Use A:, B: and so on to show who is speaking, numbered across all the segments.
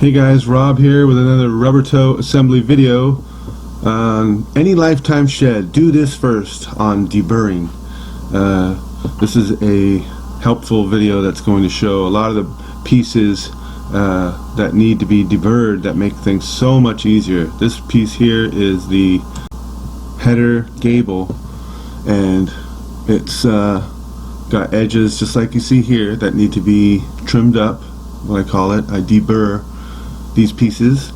A: Hey guys, Rob here with another rubber toe assembly video. Any lifetime shed, do this first on deburring. This is a helpful video that's going to show a lot of the pieces that need to be deburred that make things so much easier. This piece here is the header gable, and it's got edges just like you see here that need to be trimmed up. What I call it, I deburr these pieces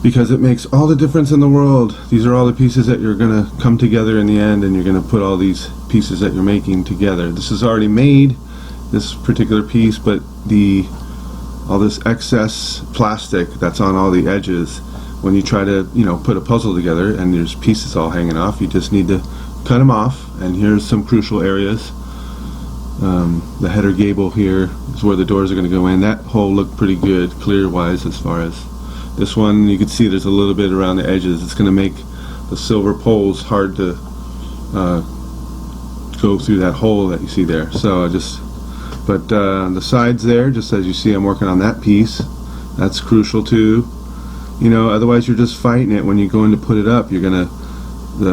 A: because it makes all the difference in the world. These are all the pieces that you're gonna come together in the end, and you're gonna put all these pieces that you're making together. This is already made, this particular piece, but all this excess plastic that's on all the edges, when you try to put a puzzle together and there's pieces all hanging off, you just need to cut them off. And here's some crucial areas. The header gable here is where the doors are going to go in. That hole looked pretty good clear wise. As far as this one, you can see there's a little bit around the edges. It's going to make the silver poles hard to go through that hole that you see there. So but the sides there, just as you see, I'm working on that piece. That's crucial too. Otherwise you're just fighting it when you go in to put it up. You're gonna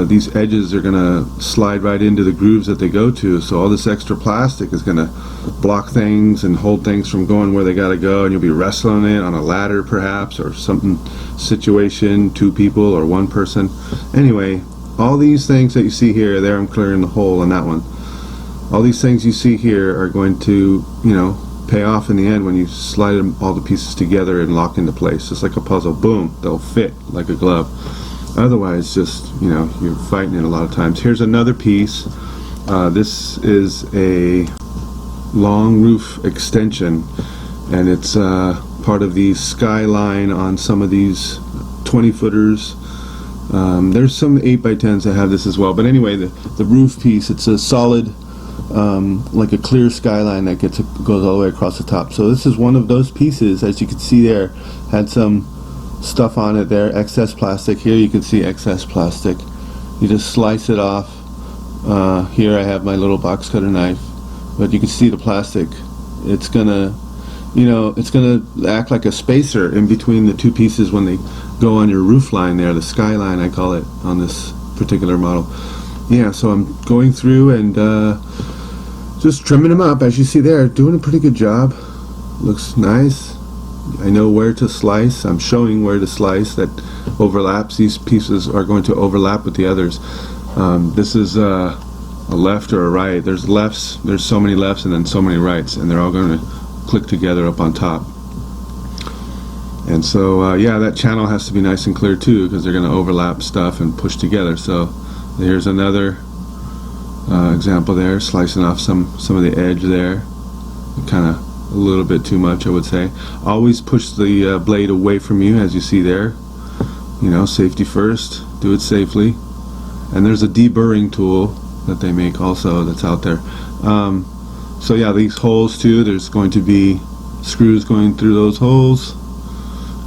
A: these edges are gonna slide right into the grooves that they go to, so all this extra plastic is gonna block things and hold things from going where they gotta go, and you'll be wrestling it on a ladder perhaps, or something situation, two people or one person. Anyway, all these things that you see here, there I'm clearing the hole on that one. All these things you see here are going to pay off in the end when you slide all the pieces together and lock into place, just like a puzzle. Boom, they'll fit like a glove. Otherwise, just you're fighting it a lot of times. Here's another piece. This is a long roof extension, and it's part of the skyline on some of these 20-footers. There's some 8x10s that have this as well, but anyway, the roof piece, it's a solid like a clear skyline that goes all the way across the top. So this is one of those pieces, as you can see there, had some stuff on it there, excess plastic. Here you can see excess plastic. You just slice it off. Here I have my little box cutter knife, but you can see the plastic. It's gonna it's gonna act like a spacer in between the two pieces when they go on your roof line there, the skyline I call it on this particular model. Yeah, so I'm going through and just trimming them up, as you see there, doing a pretty good job. Looks nice. I know where to slice. I'm showing where to slice that overlaps. These pieces are going to overlap with the others. This is a left or a right. There's lefts, there's so many lefts and then so many rights, and they're all going to click together up on top. And so yeah, that channel has to be nice and clear too, because they're going to overlap stuff and push together. So here's another example there, slicing off some of the edge there, kind of a little bit too much, I would say. Always push the blade away from you, as you see there. Safety first, do it safely. And there's a deburring tool that they make also that's out there. So yeah, these holes too, there's going to be screws going through those holes,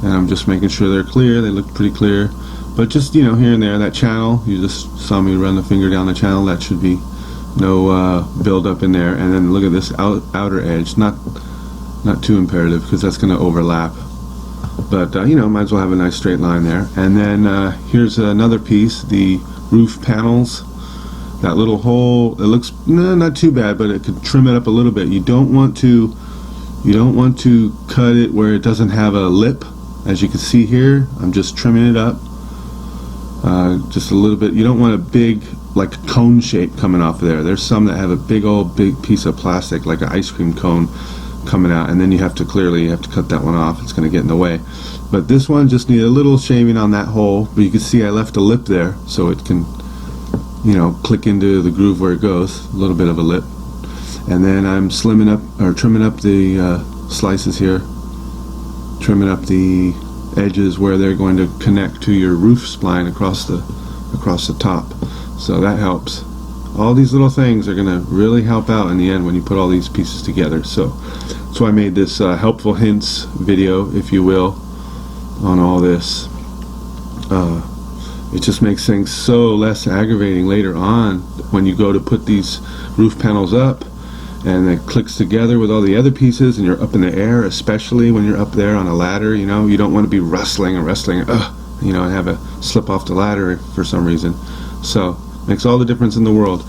A: and I'm just making sure they're clear. They look pretty clear, but just here and there, that channel, you just saw me run the finger down the channel, that should be no build up in there. And then look at this outer edge, not too imperative because that's going to overlap, but might as well have a nice straight line there. And then here's another piece, the roof panels. That little hole, it looks not too bad, but it could trim it up a little bit. You don't want to cut it where it doesn't have a lip. As you can see here, I'm just trimming it up just a little bit. You don't want a big like cone shape coming off of there. There's some that have a big piece of plastic like an ice cream cone coming out, and then you have to cut that one off. It's going to get in the way. But this one just needs a little shaving on that hole, but you can see I left a lip there so it can click into the groove where it goes, a little bit of a lip. And then I'm trimming up the slices here, trimming up the edges where they're going to connect to your roof spline across the top. So that helps. All these little things are going to really help out in the end when you put all these pieces together. So that's why I made this helpful hints video, if you will, on all this. It just makes things so less aggravating later on when you go to put these roof panels up and it clicks together with all the other pieces, and you're up in the air, especially when you're up there on a ladder. You know, you don't want to be wrestling and you know, and have a slip off the ladder for some reason. So makes all the difference in the world.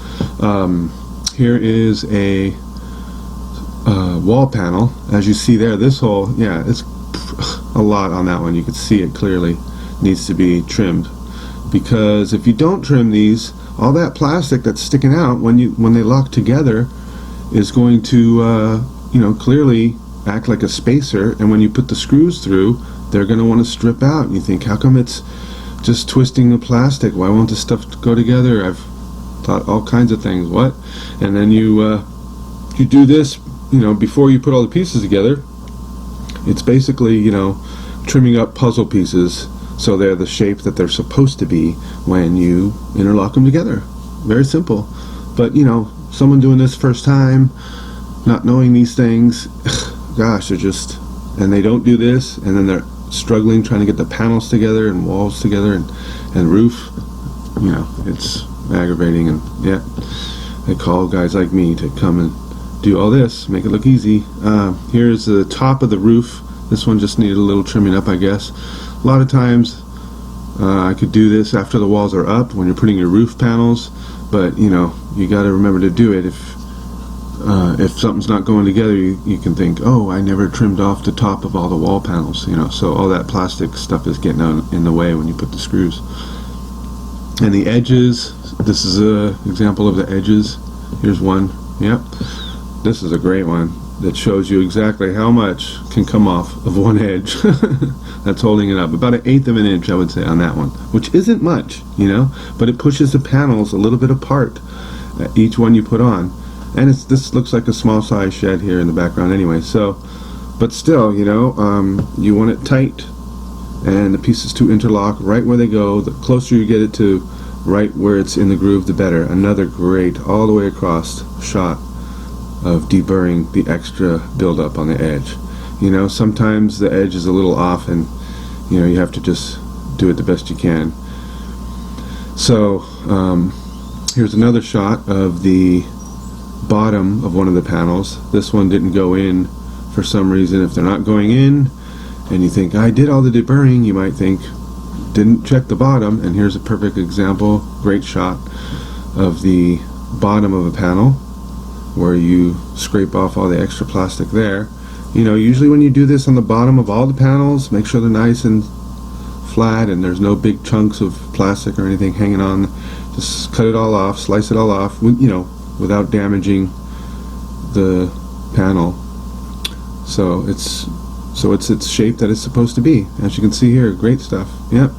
A: Here is a wall panel. As you see there, this hole, yeah, it's a lot on that one. You can see it clearly. Needs to be trimmed, because if you don't trim these, all that plastic that's sticking out when they lock together is going to you know, clearly act like a spacer, and when you put the screws through, they're going to want to strip out, and you think, how come it's just twisting the plastic? Why won't this stuff go together? I've thought all kinds of things. What? And then you do this, you know, before you put all the pieces together. It's basically, you know, trimming up puzzle pieces so they're the shape that they're supposed to be when you interlock them together. Very simple. But, you know, someone doing this first time, not knowing these things, gosh, they're just, and they don't do this, and then they're struggling trying to get the panels together and walls together and roof. You know, it's aggravating, and yeah, they call guys like me to come and do all this, make it look easy. Here's the top of the roof. This one just needed a little trimming up, I guess. A lot of times I could do this after the walls are up when you're putting your roof panels, but you know, you got to remember to do it. If something's not going together, you can think, oh, I never trimmed off the top of all the wall panels, you know, so all that plastic stuff is getting in the way when you put the screws. And the edges, this is an example of the edges. Here's one. Yep, this is a great one that shows you exactly how much can come off of one edge. That's holding it up. About 1/8 of an inch, I would say, on that one, which isn't much, you know, but it pushes the panels a little bit apart, each one you put on. And this looks like a small size shed here in the background anyway, so, but still, you know, you want it tight and the pieces to interlock right where they go. The closer you get it to right where it's in the groove, the better. Another great all the way across shot of deburring the extra buildup on the edge. You know, sometimes the edge is a little off, and you know, you have to just do it the best you can. So here's another shot of the bottom of one of the panels. This one didn't go in for some reason. If they're not going in and you think, I did all the deburring, you might think, didn't check the bottom. And here's a perfect example, great shot of the bottom of a panel where you scrape off all the extra plastic there. You know, usually when you do this on the bottom of all the panels, make sure they're nice and flat and there's no big chunks of plastic or anything hanging on. Just cut it all off, slice it all off, you know, without damaging the panel. So it's its shape that it's supposed to be. As you can see here, great stuff. Yep.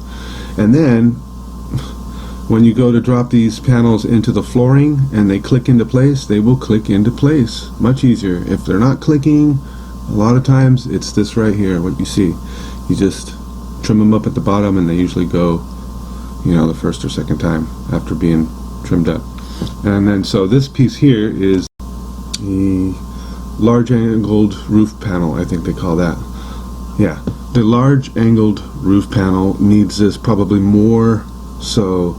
A: And then when you go to drop these panels into the flooring and they click into place, they will click into place much easier. If they're not clicking, a lot of times it's this right here, what you see. You just trim them up at the bottom and they usually go, you know, the first or second time after being trimmed up. And then so this piece here is the large angled roof panel, I think they call that. Yeah, the large angled roof panel needs this probably more so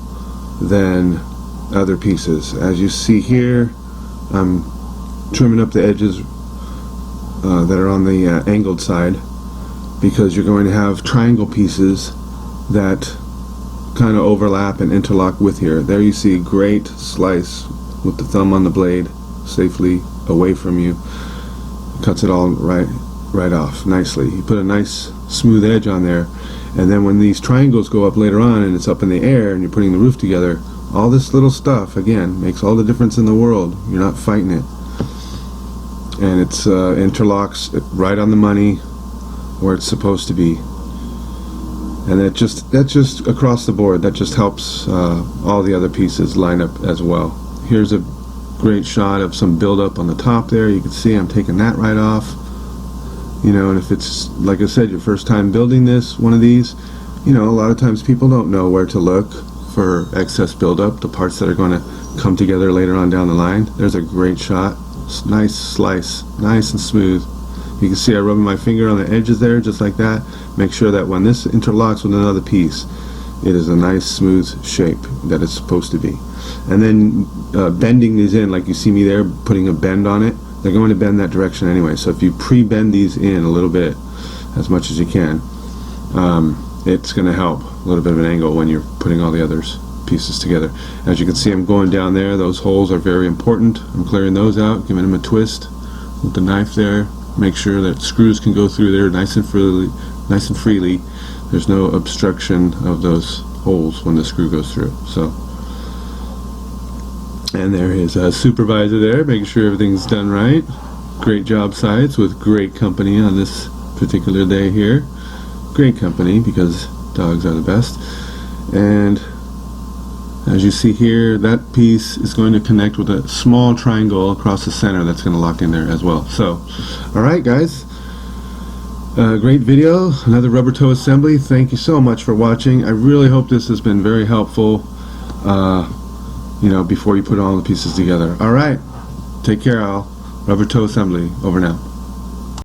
A: than other pieces. As you see here, I'm trimming up the edges that are on the angled side, because you're going to have triangle pieces that kind of overlap and interlock with here. There you see, great slice with the thumb on the blade, safely away from you. Cuts it all right off nicely. You put a nice smooth edge on there, and then when these triangles go up later on and it's up in the air and you're putting the roof together, all this little stuff again makes all the difference in the world. You're not fighting it, and it's interlocks right on the money where it's supposed to be. And that's just across the board. That just helps all the other pieces line up as well. Here's a great shot of some buildup on the top there. You can see I'm taking that right off. You know, and if it's, like I said, your first time building one of these, you know, a lot of times people don't know where to look for excess buildup, the parts that are going to come together later on down the line. There's a great shot. Nice slice, nice and smooth. You can see I rubbing my finger on the edges there, just like that. Make sure that when this interlocks with another piece, it is a nice smooth shape that it's supposed to be. And then bending these in, like you see me there putting a bend on it, they're going to bend that direction anyway. So if you pre-bend these in a little bit, as much as you can, it's going to help a little bit of an angle when you're putting all the others pieces together. As you can see, I'm going down there. Those holes are very important. I'm clearing those out, giving them a twist with the knife there. Make sure that screws can go through there nice and freely. There's no obstruction of those holes when the screw goes through. So, and there is a supervisor there, making sure everything's done right. Great job sites with great company on this particular day here. Great company, because dogs are the best. And as you see here, that piece is going to connect with a small triangle across the center that's going to lock in there as well. So, alright guys, great video, another rubber toe assembly. Thank you so much for watching. I really hope this has been very helpful, you know, before you put all the pieces together. Alright, take care all. Rubber toe assembly, over now.